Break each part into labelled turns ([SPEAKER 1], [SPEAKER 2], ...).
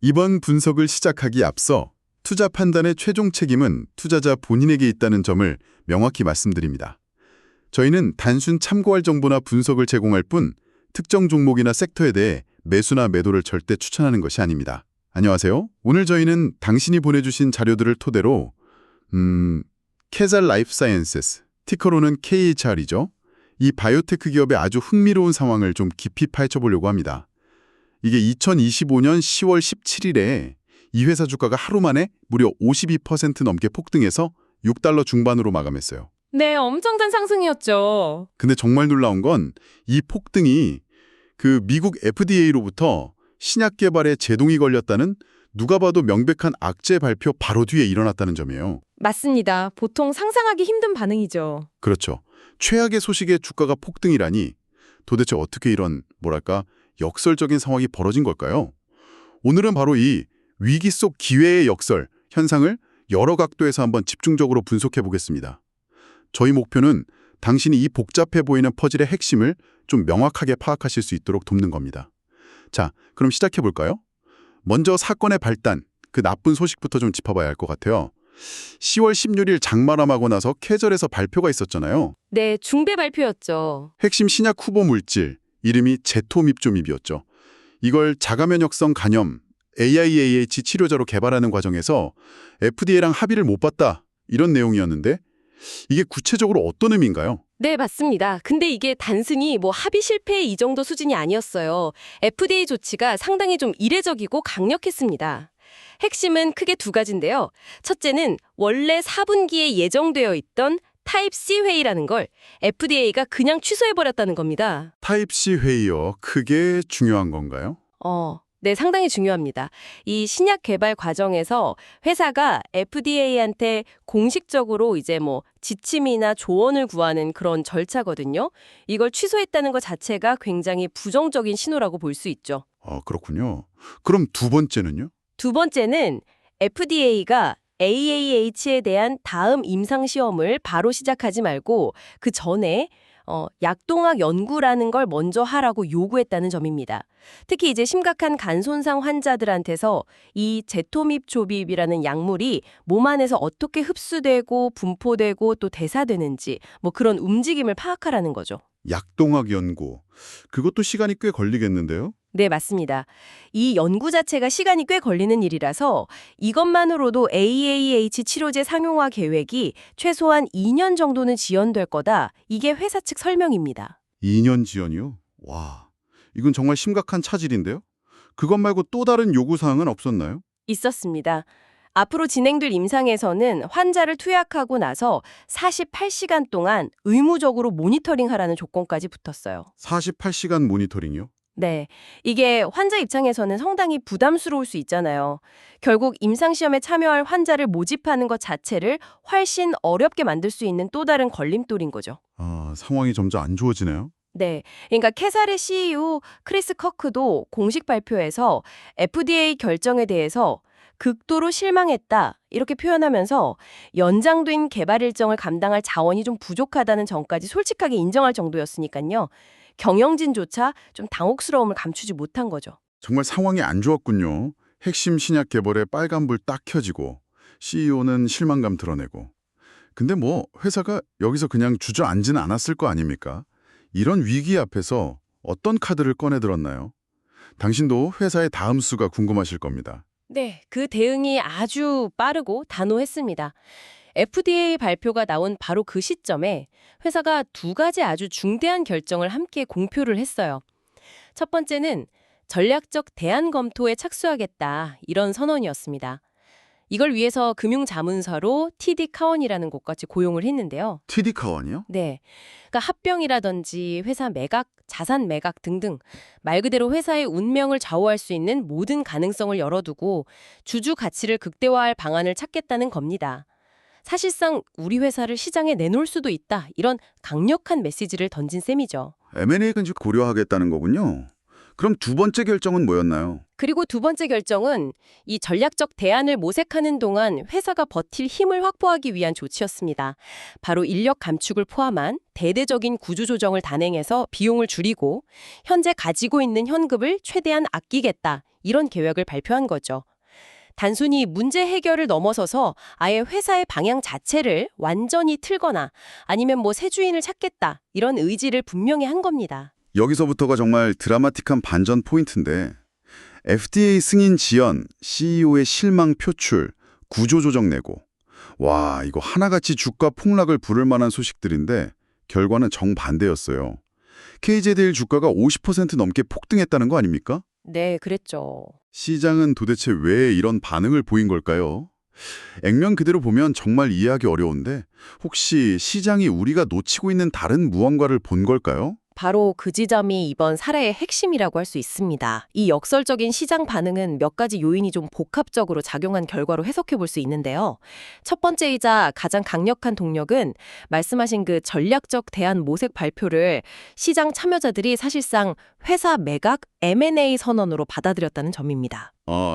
[SPEAKER 1] 이번 분석을 시작하기 앞서 투자 판단의 최종 책임은 투자자 본인에게 있다는 점을 명확히 말씀드립니다. 저희는 단순 참고할 정보나 분석을 제공할 뿐 특정 종목이나 섹터에 대해 매수나 매도를 절대 추천하는 것이 아닙니다. 안녕하세요. 오늘 저희는 당신이 보내주신 자료들을 토대로 캐잘 라이프 사이언스스, 티커로는 KHR이죠. 이 바이오테크 기업의 아주 흥미로운 상황을 좀 깊이 파헤쳐보려고 합니다. 이게 2025년 10월 17일에 이 회사 주가가 하루 만에 무려 52% 넘게 폭등해서 $6 중반으로 마감했어요.
[SPEAKER 2] 네, 엄청난 상승이었죠.
[SPEAKER 1] 근데 정말 놀라운 건 이 폭등이 그 미국 FDA로부터 신약 개발에 제동이 걸렸다는 누가 봐도 명백한 악재 발표 바로 뒤에 일어났다는 점이에요.
[SPEAKER 2] 맞습니다. 보통 상상하기 힘든 반응이죠.
[SPEAKER 1] 그렇죠. 최악의 소식에 주가가 폭등이라니 도대체 어떻게 이런 역설적인 상황이 벌어진 걸까요? 오늘은 바로 이 위기 속 기회의 역설 현상을 여러 각도에서 한번 집중적으로 분석해 보겠습니다. 저희 목표는 당신이 이 복잡해 보이는 퍼즐의 핵심을 좀 명확하게 파악하실 수 있도록 돕는 겁니다. 자, 그럼 시작해 볼까요? 먼저 사건의 발단, 그 나쁜 소식부터 좀 짚어봐야 할 것 같아요. 10월 16일 장마람하고 나서 캐절에서 발표가 있었잖아요.
[SPEAKER 2] 네, 중대 발표였죠.
[SPEAKER 1] 핵심 신약 후보 물질, 이름이 제토밉조밉이었죠. 이걸 자가면역성 간염, AIAH 치료제로 개발하는 과정에서 FDA랑 합의를 못 봤다, 이런 내용이었는데 이게 구체적으로 어떤 의미인가요?
[SPEAKER 2] 네, 맞습니다. 근데 이게 단순히 합의 실패 이 정도 수준이 아니었어요. FDA 조치가 상당히 좀 이례적이고 강력했습니다. 핵심은 크게 두 가지인데요. 첫째는 원래 4분기에 예정되어 있던 타입 C 회의라는 걸 FDA가 그냥 취소해버렸다는 겁니다.
[SPEAKER 1] 타입 C 회의요. 그게 중요한 건가요?
[SPEAKER 2] 네, 상당히 중요합니다. 이 신약 개발 과정에서 회사가 FDA한테 공식적으로 지침이나 조언을 구하는 그런 절차거든요. 이걸 취소했다는 것 자체가 굉장히 부정적인 신호라고 볼 수 있죠.
[SPEAKER 1] 그렇군요. 그럼 두 번째는요?
[SPEAKER 2] 두 번째는 FDA가 AAH에 대한 다음 임상시험을 바로 시작하지 말고 그 전에 약동학 연구라는 걸 먼저 하라고 요구했다는 점입니다. 특히 이제 심각한 간 손상 환자들한테서 이 제토밉조빕이라는 약물이 몸 안에서 어떻게 흡수되고 분포되고 또 대사되는지 그런 움직임을 파악하라는 거죠.
[SPEAKER 1] 약동학 연구. 그것도 시간이 꽤 걸리겠는데요?
[SPEAKER 2] 네, 맞습니다. 이 연구 자체가 시간이 꽤 걸리는 일이라서 이것만으로도 AAH 치료제 상용화 계획이 최소한 2년 정도는 지연될 거다. 이게 회사 측 설명입니다.
[SPEAKER 1] 2년 지연이요? 와, 이건 정말 심각한 차질인데요? 그것 말고 또 다른 요구사항은 없었나요?
[SPEAKER 2] 있었습니다. 앞으로 진행될 임상에서는 환자를 투약하고 나서 48시간 동안 의무적으로 모니터링하라는 조건까지 붙었어요.
[SPEAKER 1] 48시간 모니터링이요?
[SPEAKER 2] 네, 이게 환자 입장에서는 상당히 부담스러울 수 있잖아요. 결국 임상시험에 참여할 환자를 모집하는 것 자체를 훨씬 어렵게 만들 수 있는 또 다른 걸림돌인 거죠.
[SPEAKER 1] 상황이 점점 안 좋아지네요.
[SPEAKER 2] 네, 그러니까 캐살의 CEO 크리스 커크도 공식 발표에서 FDA 결정에 대해서 극도로 실망했다 이렇게 표현하면서 연장된 개발 일정을 감당할 자원이 좀 부족하다는 점까지 솔직하게 인정할 정도였으니까요. 경영진조차 좀 당혹스러움을 감추지 못한 거죠.
[SPEAKER 1] 정말 상황이 안 좋았군요. 핵심 신약 개발에 빨간불 딱 켜지고 CEO는 실망감 드러내고. 근데 회사가 여기서 그냥 주저앉지는 않았을 거 아닙니까? 이런 위기 앞에서 어떤 카드를 꺼내 들었나요? 당신도 회사의 다음 수가 궁금하실 겁니다.
[SPEAKER 2] 네, 그 대응이 아주 빠르고 단호했습니다. FDA 발표가 나온 바로 그 시점에 회사가 두 가지 아주 중대한 결정을 함께 공표를 했어요. 첫 번째는 전략적 대안 검토에 착수하겠다 이런 선언이었습니다. 이걸 위해서 금융자문사로 TD 카원이라는 곳까지 고용을 했는데요.
[SPEAKER 1] TD 카원이요?
[SPEAKER 2] 네, 그러니까 합병이라든지 회사 매각, 자산 매각 등등 말 그대로 회사의 운명을 좌우할 수 있는 모든 가능성을 열어두고 주주 가치를 극대화할 방안을 찾겠다는 겁니다. 사실상 우리 회사를 시장에 내놓을 수도 있다 이런 강력한 메시지를 던진 셈이죠.
[SPEAKER 1] M&A 근처 고려하겠다는 거군요.
[SPEAKER 3] 그럼 두 번째 결정은 뭐였나요?
[SPEAKER 2] 그리고 두 번째 결정은 이 전략적 대안을 모색하는 동안 회사가 버틸 힘을 확보하기 위한 조치였습니다. 바로 인력 감축을 포함한 대대적인 구조조정을 단행해서 비용을 줄이고 현재 가지고 있는 현금을 최대한 아끼겠다. 이런 계획을 발표한 거죠. 단순히 문제 해결을 넘어서서 아예 회사의 방향 자체를 완전히 틀거나 아니면 새 주인을 찾겠다. 이런 의지를 분명히 한 겁니다.
[SPEAKER 3] 여기서부터가 정말 드라마틱한 반전 포인트인데 FDA 승인 지연, CEO의 실망 표출, 구조조정 내고 와, 이거 하나같이 주가 폭락을 부를 만한 소식들인데 결과는 정반대였어요. KZDL 주가가 50% 넘게 폭등했다는 거 아닙니까?
[SPEAKER 2] 네, 그랬죠.
[SPEAKER 1] 시장은 도대체 왜 이런 반응을 보인 걸까요? 액면 그대로 보면 정말 이해하기 어려운데 혹시 시장이 우리가 놓치고 있는 다른 무언가를 본 걸까요?
[SPEAKER 2] 바로 그 지점이 이번 사례의 핵심이라고 할 수 있습니다. 이 역설적인 시장 반응은 몇 가지 요인이 좀 복합적으로 작용한 결과로 해석해 볼 수 있는데요. 첫 번째이자 가장 강력한 동력은 말씀하신 그 전략적 대안 모색 발표를 시장 참여자들이 사실상 회사 매각 M&A 선언으로 받아들였다는 점입니다.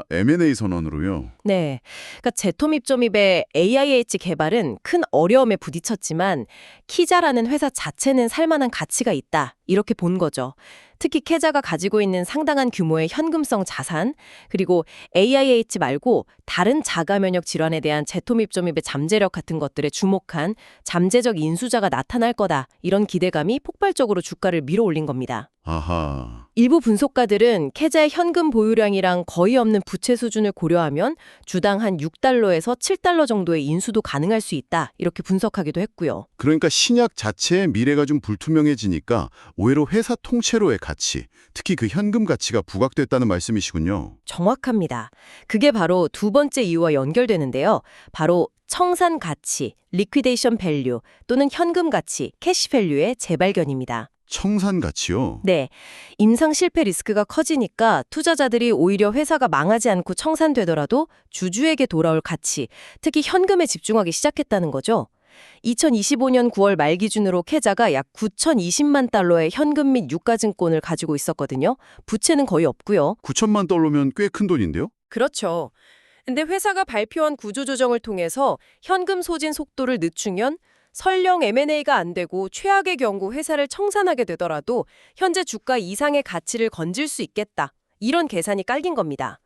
[SPEAKER 1] M&A 선언으로요?
[SPEAKER 2] 네. 그러니까 제토밉조밉의 AIH 개발은 큰 어려움에 부딪혔지만 키자라는 회사 자체는 살만한 가치가 있다. 이렇게 본 거죠. 특히 캐자가 가지고 있는 상당한 규모의 현금성 자산, 그리고 AIH 말고 다른 자가 면역 질환에 대한 제토밉조밉의 잠재력 같은 것들에 주목한 잠재적 인수자가 나타날 거다. 이런 기대감이 폭발적으로 주가를 밀어올린 겁니다.
[SPEAKER 1] 아하.
[SPEAKER 2] 일부 분석가들은 캐자의 현금 보유량이랑 거의 없는 부채 수준을 고려하면 주당 한 6달러에서 7달러 정도의 인수도 가능할 수 있다. 이렇게 분석하기도 했고요.
[SPEAKER 1] 그러니까 신약 자체의 미래가 좀 불투명해지니까 오히려 회사 통째로의 가치, 특히 그 현금 가치가 부각됐다는 말씀이시군요.
[SPEAKER 2] 정확합니다. 그게 바로 두 번째 이유와 연결되는데요. 바로 청산 가치, 리퀴데이션 밸류 또는 현금 가치, 캐시 밸류의 재발견입니다.
[SPEAKER 1] 청산 가치요?
[SPEAKER 2] 네. 임상 실패 리스크가 커지니까 투자자들이 오히려 회사가 망하지 않고 청산되더라도 주주에게 돌아올 가치, 특히 현금에 집중하기 시작했다는 거죠. 2025년 9월 말 기준으로 캐자가 약 9,020만 달러의 현금 및 유가증권을 가지고 있었거든요. 부채는 거의 없고요.
[SPEAKER 1] 9천만 달러면 꽤 큰 돈인데요?
[SPEAKER 2] 그렇죠. 근데 회사가 발표한 구조조정을 통해서 현금 소진 속도를 늦추면 설령 M&A가 안 되고 최악의 경우 회사를 청산하게 되더라도 현재 주가 이상의 가치를 건질 수 있겠다. 이런 계산이 깔긴 겁니다.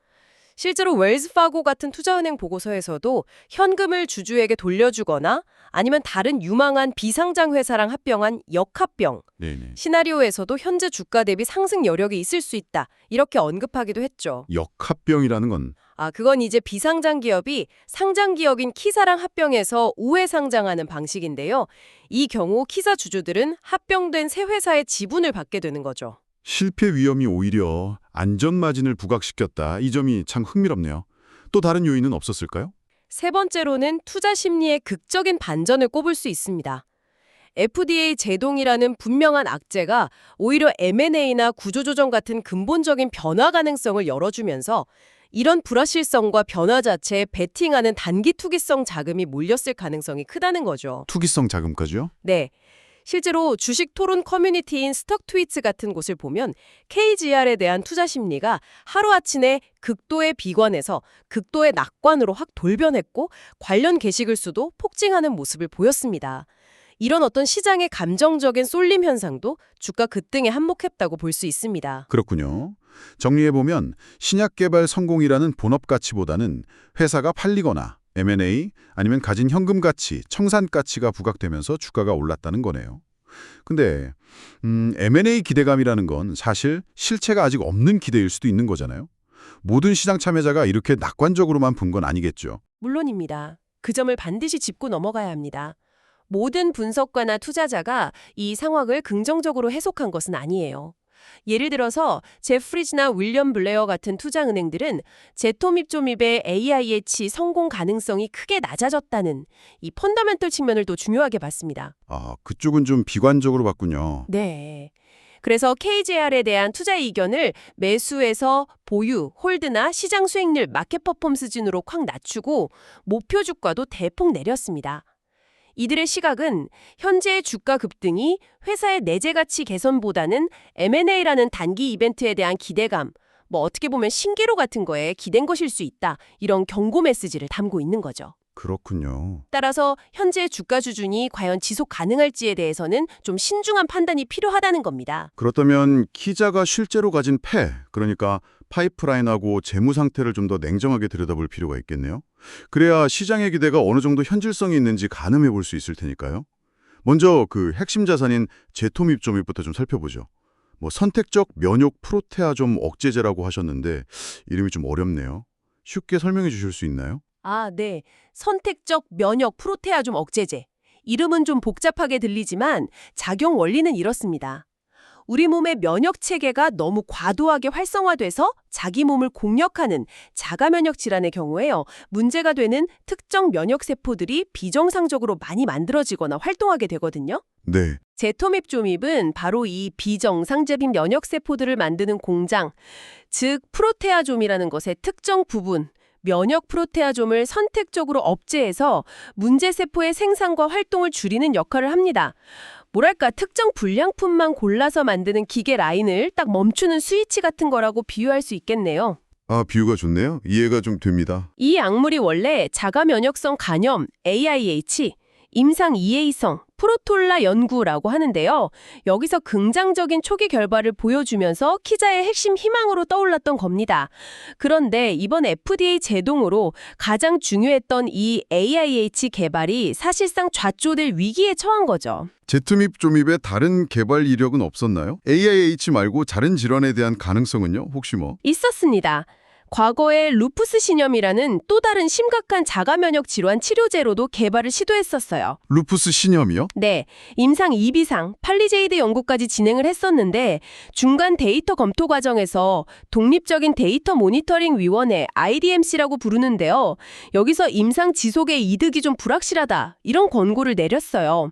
[SPEAKER 2] 실제로 웰스파고 같은 투자은행 보고서에서도 현금을 주주에게 돌려주거나 아니면 다른 유망한 비상장 회사랑 합병한 역합병,
[SPEAKER 1] 네네.
[SPEAKER 2] 시나리오에서도 현재 주가 대비 상승 여력이 있을 수 있다. 이렇게 언급하기도 했죠.
[SPEAKER 1] 역합병이라는 건
[SPEAKER 2] 그건 이제 비상장 기업이 상장 기업인 키사랑 합병해서 우회 상장하는 방식인데요. 이 경우 키사 주주들은 합병된 새 회사의 지분을 받게 되는 거죠.
[SPEAKER 1] 실패 위험이 오히려 안전 마진을 부각시켰다. 이 점이 참 흥미롭네요. 또 다른 요인은 없었을까요?
[SPEAKER 2] 세 번째로는 투자 심리의 극적인 반전을 꼽을 수 있습니다. FDA 제동이라는 분명한 악재가 오히려 M&A나 구조조정 같은 근본적인 변화 가능성을 열어주면서 이런 불확실성과 변화 자체에 베팅하는 단기 투기성 자금이 몰렸을 가능성이 크다는 거죠.
[SPEAKER 1] 투기성 자금까지요?
[SPEAKER 2] 네. 실제로 주식 토론 커뮤니티인 스톡트위츠 같은 곳을 보면 KGR에 대한 투자 심리가 하루아침에 극도의 비관에서 극도의 낙관으로 확 돌변했고 관련 게시글 수도 폭증하는 모습을 보였습니다. 이런 어떤 시장의 감정적인 쏠림 현상도 주가 급등에 한몫했다고 볼 수 있습니다.
[SPEAKER 1] 그렇군요. 정리해보면 신약 개발 성공이라는 본업 가치보다는 회사가 팔리거나 M&A 아니면 가진 현금 가치, 청산 가치가 부각되면서 주가가 올랐다는 거네요. 근데 M&A 기대감이라는 건 사실 실체가 아직 없는 기대일 수도 있는 거잖아요. 모든 시장 참여자가 이렇게 낙관적으로만 본 건 아니겠죠.
[SPEAKER 2] 물론입니다. 그 점을 반드시 짚고 넘어가야 합니다. 모든 분석가나 투자자가 이 상황을 긍정적으로 해석한 것은 아니에요. 예를 들어서 제프리즈나 윌리엄 블레어 같은 투자은행들은 제토밉조밉의 AIH 성공 가능성이 크게 낮아졌다는 이 펀더멘털 측면을 또 중요하게 봤습니다.
[SPEAKER 1] 그쪽은 좀 비관적으로 봤군요.
[SPEAKER 2] 네. 그래서 KJR에 대한 투자 의견을 매수에서 보유, 홀드나 시장 수익률, 마켓 퍼폼스진으로 확 낮추고 목표 주가도 대폭 내렸습니다. 이들의 시각은 현재의 주가 급등이 회사의 내재 가치 개선보다는 M&A라는 단기 이벤트에 대한 기대감, 어떻게 보면 신기루 같은 거에 기댄 것일 수 있다. 이런 경고 메시지를 담고 있는 거죠.
[SPEAKER 3] 그렇군요.
[SPEAKER 2] 따라서 현재 주가 수준이 과연 지속 가능할지에 대해서는 좀 신중한 판단이 필요하다는 겁니다.
[SPEAKER 3] 그렇다면 키자가 실제로 가진 그러니까 파이프라인하고 재무 상태를 좀 더 냉정하게 들여다볼 필요가 있겠네요. 그래야 시장의 기대가 어느 정도 현실성이 있는지 가늠해 볼 수 있을 테니까요. 먼저 그 핵심 자산인 제토밉조밉부터 좀 살펴보죠. 선택적 면역 프로테아좀 억제제라고 하셨는데 이름이 좀 어렵네요. 쉽게 설명해 주실 수 있나요?
[SPEAKER 2] 네. 선택적 면역 프로테아좀 억제제. 이름은 좀 복잡하게 들리지만 작용 원리는 이렇습니다. 우리 몸의 면역 체계가 너무 과도하게 활성화돼서 자기 몸을 공격하는 자가면역 질환의 경우에요. 문제가 되는 특정 면역 세포들이 비정상적으로 많이 만들어지거나 활동하게 되거든요.
[SPEAKER 3] 네.
[SPEAKER 2] 제토밉조밉은 바로 이 비정상적인 면역 세포들을 만드는 공장, 즉 프로테아좀이라는 것의 특정 부분, 면역 프로테아좀을 선택적으로 억제해서 문제 세포의 생산과 활동을 줄이는 역할을 합니다. 뭐랄까 특정 불량품만 골라서 만드는 기계 라인을 딱 멈추는 스위치 같은 거라고 비유할 수 있겠네요.
[SPEAKER 1] 비유가 좋네요. 이해가 좀 됩니다.
[SPEAKER 2] 이 약물이 원래 자가면역성 간염, AIH, 임상 이해성, 프로톨라 연구라고 하는데요. 여기서 긍정적인 초기 결과를 보여주면서 키자의 핵심 희망으로 떠올랐던 겁니다. 그런데 이번 FDA 제동으로 가장 중요했던 이 AIH 개발이 사실상 좌초될 위기에 처한 거죠.
[SPEAKER 1] 제토밉조밉의 다른 개발 이력은 없었나요? AIH 말고 다른 질환에 대한 가능성은요? 혹시
[SPEAKER 2] 있었습니다. 과거에 루푸스 신염이라는 또 다른 심각한 자가면역 질환 치료제로도 개발을 시도했었어요.
[SPEAKER 1] 루푸스 신염이요?
[SPEAKER 2] 네, 임상 2비상, 팔리제이드 연구까지 진행을 했었는데 중간 데이터 검토 과정에서 독립적인 데이터 모니터링 위원회 IDMC라고 부르는데요. 여기서 임상 지속의 이득이 좀 불확실하다 이런 권고를 내렸어요.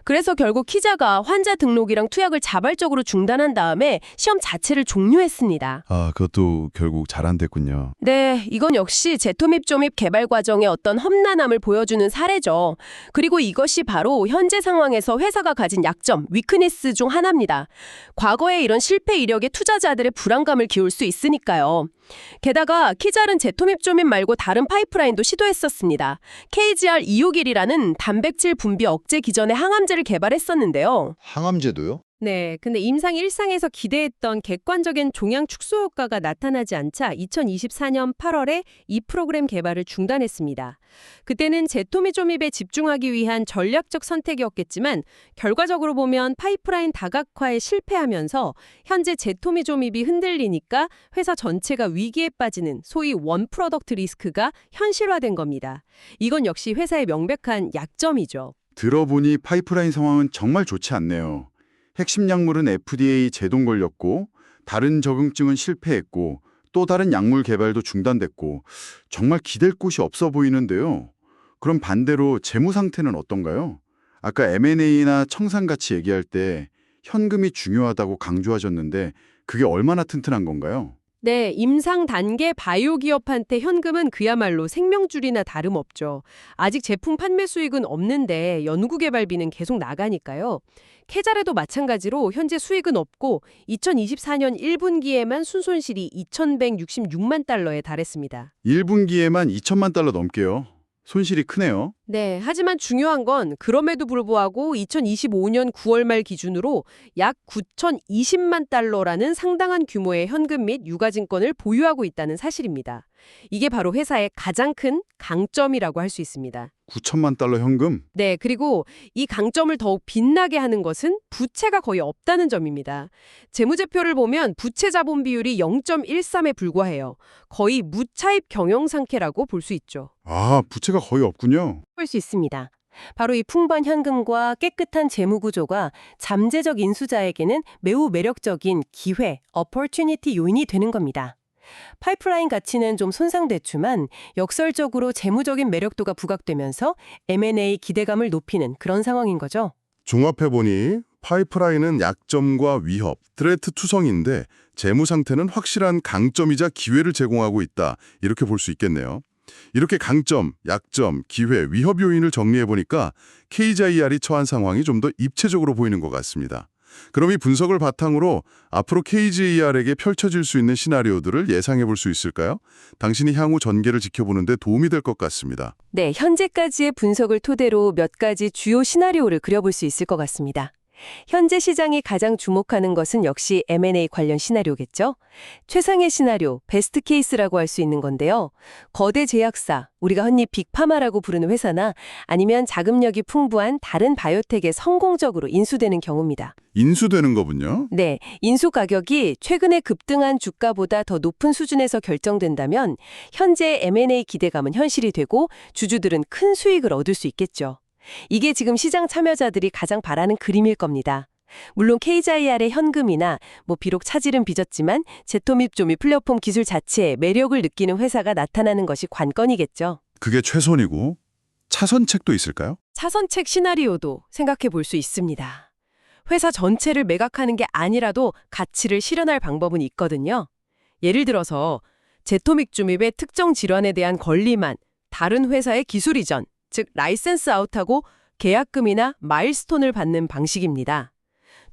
[SPEAKER 2] 그래서 결국 키자가 환자 등록이랑 투약을 자발적으로 중단한 다음에 시험 자체를 종료했습니다.
[SPEAKER 1] 그것도 결국 잘 안 됐군요.
[SPEAKER 2] 네, 이건 역시 제토밉조밉 개발 과정의 어떤 험난함을 보여주는 사례죠. 그리고 이것이 바로 현재 상황에서 회사가 가진 약점, 위크니스 중 하나입니다. 과거의 이런 실패 이력에 투자자들의 불안감을 키울 수 있으니까요. 게다가 키자는 제토밉조밉 말고 다른 파이프라인도 시도했었습니다. KGR261이라는 단백질 분비 억제 기전의 항암제를 개발했었는데요.
[SPEAKER 4] 항암제도요?
[SPEAKER 2] 네, 근데 임상 1상에서 기대했던 객관적인 종양 축소 효과가 나타나지 않자 2024년 8월에 이 프로그램 개발을 중단했습니다. 그때는 제토미조밉에 집중하기 위한 전략적 선택이었겠지만 결과적으로 보면 파이프라인 다각화에 실패하면서 현재 제토미조밉이 흔들리니까 회사 전체가 위기에 빠지는 소위 원 프로덕트 리스크가 현실화된 겁니다. 이건 역시 회사의 명백한 약점이죠.
[SPEAKER 3] 들어보니 파이프라인 상황은 정말 좋지 않네요. 핵심 약물은 FDA 제동 걸렸고 다른 적응증은 실패했고 또 다른 약물 개발도 중단됐고 정말 기댈 곳이 없어 보이는데요. 그럼 반대로 재무 상태는 어떤가요? 아까 M&A나 청산가치 얘기할 때 현금이 중요하다고 강조하셨는데 그게 얼마나 튼튼한 건가요?
[SPEAKER 2] 네, 임상 단계 바이오 기업한테 현금은 그야말로 생명줄이나 다름없죠. 아직 제품 판매 수익은 없는데 연구 개발비는 계속 나가니까요. 캐잘에도 마찬가지로 현재 수익은 없고 2024년 1분기에만 순손실이 2,166만 달러에 달했습니다.
[SPEAKER 3] 1분기에만 2천만 달러 넘게요. 손실이 크네요.
[SPEAKER 2] 네, 하지만 중요한 건 그럼에도 불구하고 2025년 9월 말 기준으로 약 9,020만 달러라는 상당한 규모의 현금 및 유가증권을 보유하고 있다는 사실입니다. 이게 바로 회사의 가장 큰 강점이라고 할 수 있습니다.
[SPEAKER 3] 9천만 달러 현금?
[SPEAKER 2] 네, 그리고 이 강점을 더욱 빛나게 하는 것은 부채가 거의 없다는 점입니다. 재무제표를 보면 부채 자본 비율이 0.13에 불과해요. 거의 무차입 경영 상태라고 볼 수 있죠.
[SPEAKER 3] 부채가 거의 없군요.
[SPEAKER 2] 볼 수 있습니다. 바로 이 풍부한 현금과 깨끗한 재무 구조가 잠재적 인수자에게는 매우 매력적인 기회, opportunity 요인이 되는 겁니다. 파이프라인 가치는 좀 손상됐지만 역설적으로 재무적인 매력도가 부각되면서 M&A 기대감을 높이는 그런 상황인 거죠.
[SPEAKER 5] 종합해보니 파이프라인은 약점과 위협, 트레트 투성인데 재무 상태는 확실한 강점이자 기회를 제공하고 있다. 이렇게 볼 수 있겠네요. 이렇게 강점, 약점, 기회, 위협 요인을 정리해보니까 KGIR이 처한 상황이 좀 더 입체적으로 보이는 것 같습니다. 그럼 이 분석을 바탕으로 앞으로 KGIR에게 펼쳐질 수 있는 시나리오들을 예상해볼 수 있을까요? 당신이 향후 전개를 지켜보는 데 도움이 될 것 같습니다.
[SPEAKER 2] 네, 현재까지의 분석을 토대로 몇 가지 주요 시나리오를 그려볼 수 있을 것 같습니다. 현재 시장이 가장 주목하는 것은 역시 M&A 관련 시나리오겠죠? 최상의 시나리오, 베스트 케이스라고 할 수 있는 건데요. 거대 제약사, 우리가 흔히 빅파마라고 부르는 회사나 아니면 자금력이 풍부한 다른 바이오텍에 성공적으로 인수되는 경우입니다.
[SPEAKER 5] 인수되는 거군요.
[SPEAKER 2] 네, 인수 가격이 최근에 급등한 주가보다 더 높은 수준에서 결정된다면 현재 M&A 기대감은 현실이 되고 주주들은 큰 수익을 얻을 수 있겠죠. 이게 지금 시장 참여자들이 가장 바라는 그림일 겁니다. 물론 KGIR의 현금이나 비록 차질은 빚었지만 제토밉조미 플랫폼 기술 자체에 매력을 느끼는 회사가 나타나는 것이 관건이겠죠.
[SPEAKER 5] 그게 최선이고 차선책도 있을까요?
[SPEAKER 2] 차선책 시나리오도 생각해 볼 수 있습니다. 회사 전체를 매각하는 게 아니라도 가치를 실현할 방법은 있거든요. 예를 들어서 제토믹조밉의 특정 질환에 대한 권리만 다른 회사의 기술 이전, 즉 라이센스 아웃하고 계약금이나 마일스톤을 받는 방식입니다.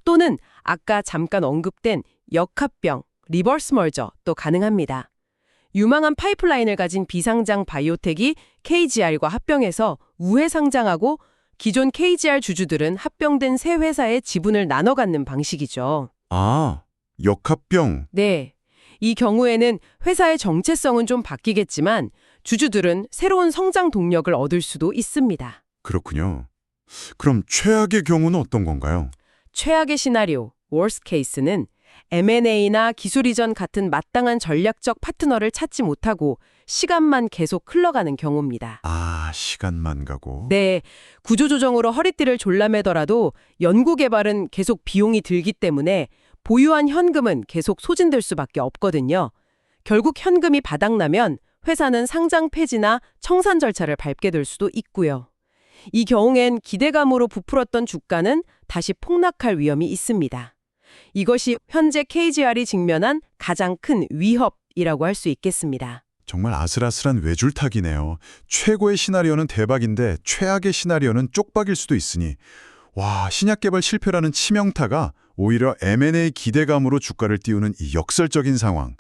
[SPEAKER 2] 또는 아까 잠깐 언급된 역합병, 리버스 멀저도 가능합니다. 유망한 파이프라인을 가진 비상장 바이오텍이 KGR과 합병해서 우회 상장하고 기존 KGR 주주들은 합병된 새 회사의 지분을 나눠 갖는 방식이죠.
[SPEAKER 5] 아, 역합병.
[SPEAKER 2] 네. 이 경우에는 회사의 정체성은 좀 바뀌겠지만 주주들은 새로운 성장 동력을 얻을 수도 있습니다.
[SPEAKER 5] 그렇군요. 그럼 최악의 경우는 어떤 건가요?
[SPEAKER 2] 최악의 시나리오, worst case는 M&A나 기술 이전 같은 마땅한 전략적 파트너를 찾지 못하고 시간만 계속 흘러가는 경우입니다.
[SPEAKER 5] 아, 시간만 가고.
[SPEAKER 2] 네, 구조조정으로 허리띠를 졸라매더라도 연구개발은 계속 비용이 들기 때문에 보유한 현금은 계속 소진될 수밖에 없거든요. 결국 현금이 바닥나면 회사는 상장 폐지나 청산 절차를 밟게 될 수도 있고요. 이 경우엔 기대감으로 부풀었던 주가는 다시 폭락할 위험이 있습니다. 이것이 현재 KGR이 직면한 가장 큰 위협이라고 할 수 있겠습니다.
[SPEAKER 4] 정말 아슬아슬한 외줄타기네요. 최고의 시나리오는 대박인데 최악의 시나리오는 쪽박일 수도 있으니 와, 신약 개발 실패라는 치명타가 오히려 M&A 기대감으로 주가를 띄우는 이 역설적인 상황.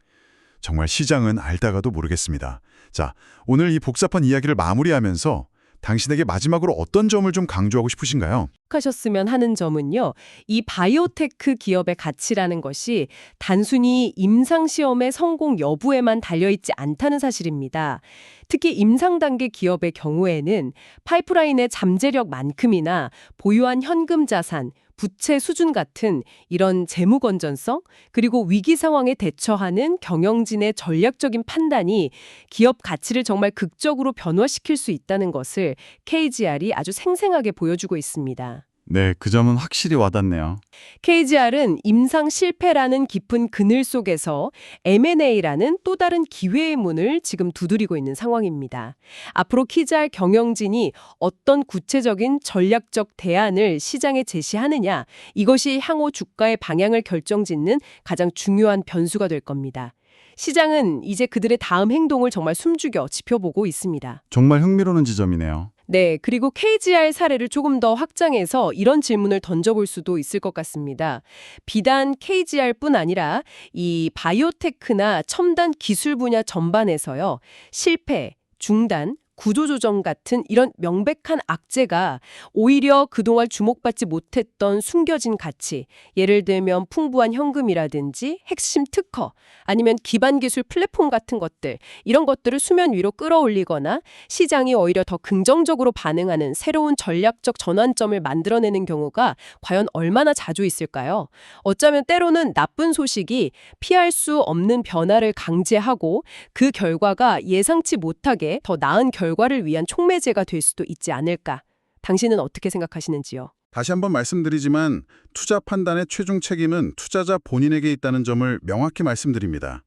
[SPEAKER 4] 정말 시장은 알다가도 모르겠습니다. 자, 오늘 이 복잡한 이야기를 마무리하면서 당신에게 마지막으로 어떤 점을 좀 강조하고 싶으신가요?
[SPEAKER 2] 하셨으면 하는 점은요. 이 바이오테크 기업의 가치라는 것이 단순히 임상시험의 성공 여부에만 달려있지 않다는 사실입니다. 특히 임상 단계 기업의 경우에는 파이프라인의 잠재력만큼이나 보유한 현금 자산, 부채 수준 같은 이런 재무 건전성, 그리고 위기 상황에 대처하는 경영진의 전략적인 판단이 기업 가치를 정말 극적으로 변화시킬 수 있다는 것을 KGR이 아주 생생하게 보여주고 있습니다.
[SPEAKER 4] 네, 그 점은 확실히 와닿네요.
[SPEAKER 2] KGR은 임상 실패라는 깊은 그늘 속에서 M&A라는 또 다른 기회의 문을 지금 두드리고 있는 상황입니다. 앞으로 KGR 경영진이 어떤 구체적인 전략적 대안을 시장에 제시하느냐, 이것이 향후 주가의 방향을 결정짓는 가장 중요한 변수가 될 겁니다. 시장은 이제 그들의 다음 행동을 정말 숨죽여 지켜보고 있습니다.
[SPEAKER 4] 정말 흥미로운 지점이네요.
[SPEAKER 2] 네, 그리고 KGR 사례를 조금 더 확장해서 이런 질문을 던져볼 수도 있을 것 같습니다. 비단 KGR뿐 아니라 이 바이오테크나 첨단 기술 분야 전반에서요. 실패, 중단, 구조조정 같은 이런 명백한 악재가 오히려 그동안 주목받지 못했던 숨겨진 가치, 예를 들면 풍부한 현금이라든지 핵심 특허, 아니면 기반 기술 플랫폼 같은 것들, 이런 것들을 수면 위로 끌어올리거나 시장이 오히려 더 긍정적으로 반응하는 새로운 전략적 전환점을 만들어내는 경우가 과연 얼마나 자주 있을까요? 어쩌면 때로는 나쁜 소식이 피할 수 없는 변화를 강제하고 그 결과가 예상치 못하게 더 나은 결과를 위한 촉매제가 될 수도 있지 않을까. 당신은 어떻게 생각하시는지요?
[SPEAKER 1] 다시 한번 말씀드리지만 투자 판단의 최종 책임은 투자자 본인에게 있다는 점을 명확히 말씀드립니다.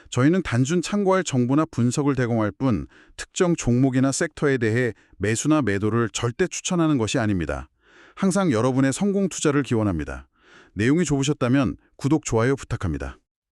[SPEAKER 1] 저희는 단순 참고할 정보나 분석을 제공할 뿐 특정 종목이나 섹터에 대해 매수나 매도를 절대 추천하는 것이 아닙니다. 항상 여러분의 성공 투자를 기원합니다. 내용이 좋으셨다면 구독, 좋아요 부탁합니다.